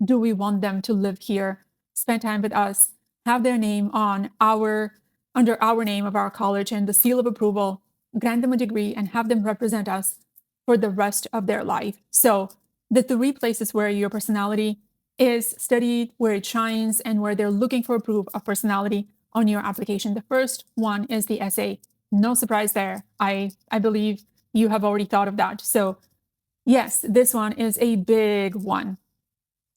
do we want them to live here, spend time with us, have their name on under our name of our college and the seal of approval, grant them a degree, and have them represent us for the rest of their life. So the three places where your personality is studied, where it shines, and where they're looking for proof of personality on your application. The first one is the essay. No surprise there. I believe you have already thought of that. So yes, this one is a big one.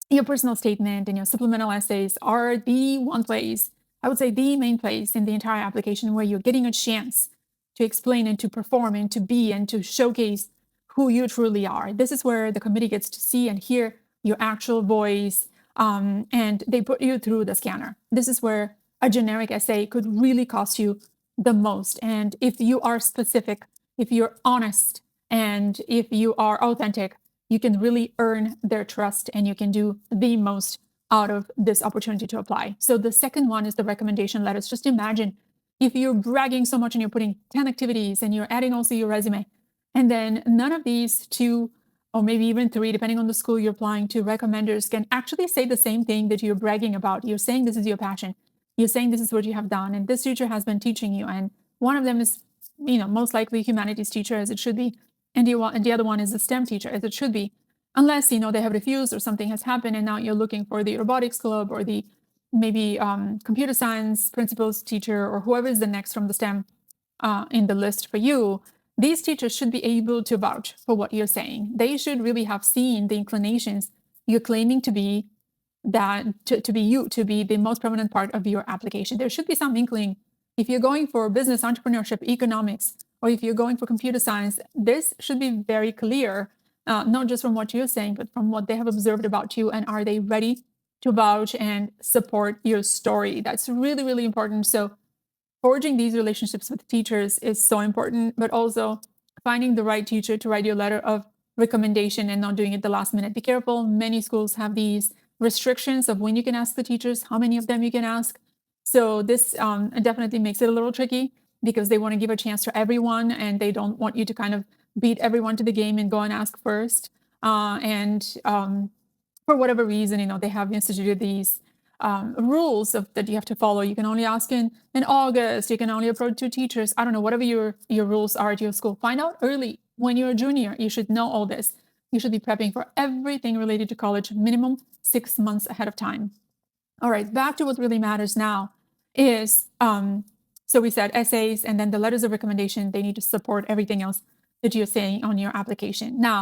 Your personal statement and your supplemental essays are the one place, I would say the main place in the entire application where you're getting a chance to explain and to perform and to be and to showcase who you truly are. This is where the committee gets to see and hear your actual voice, and they put you through the scanner. This is where a generic essay could really cost you the most. And if you are specific, if you're honest, and if you are authentic, you can really earn their trust and you can do the most out of this opportunity to apply. So the second one is the recommendation letters. Just imagine if you're bragging so much and you're putting 10 activities and you're adding also your resume, and then none of these two, or maybe even three, depending on the school you're applying to, recommenders can actually say the same thing that you're bragging about. You're saying this is your passion. You're saying this is what you have done, and this teacher has been teaching you. And one of them is, most likely humanities teacher, as it should be. And the other one is a STEM teacher, as it should be, unless, they have refused or something has happened and now you're looking for the robotics club or the maybe computer science principal's teacher or whoever is the next from the STEM in the list for you. These teachers should be able to vouch for what you're saying. They should really have seen the inclinations you're claiming to be, to be the most prominent part of your application. There should be some inkling. If you're going for business, entrepreneurship, economics, or if you're going for computer science, this should be very clear, not just from what you're saying, but from what they have observed about you. And are they ready to vouch and support your story? That's really, really important. So forging these relationships with teachers is so important, but also finding the right teacher to write your letter of recommendation and not doing it the last minute. Be careful. Many schools have these restrictions of when you can ask the teachers, how many of them you can ask. So this definitely makes it a little tricky because they want to give a chance to everyone and they don't want you to kind of beat everyone to the game and go and ask first. For whatever reason, they have instituted these rules that you have to follow. You can only ask in August. You can only approach 2 teachers. I don't know, whatever your rules are at your school. Find out early. When you're a junior, you should know all this. You should be prepping for everything related to college minimum 6 months ahead of time. All right, back to what really matters now is, so we said essays and then the letters of recommendation, they need to support everything else that you're saying on your application. Now,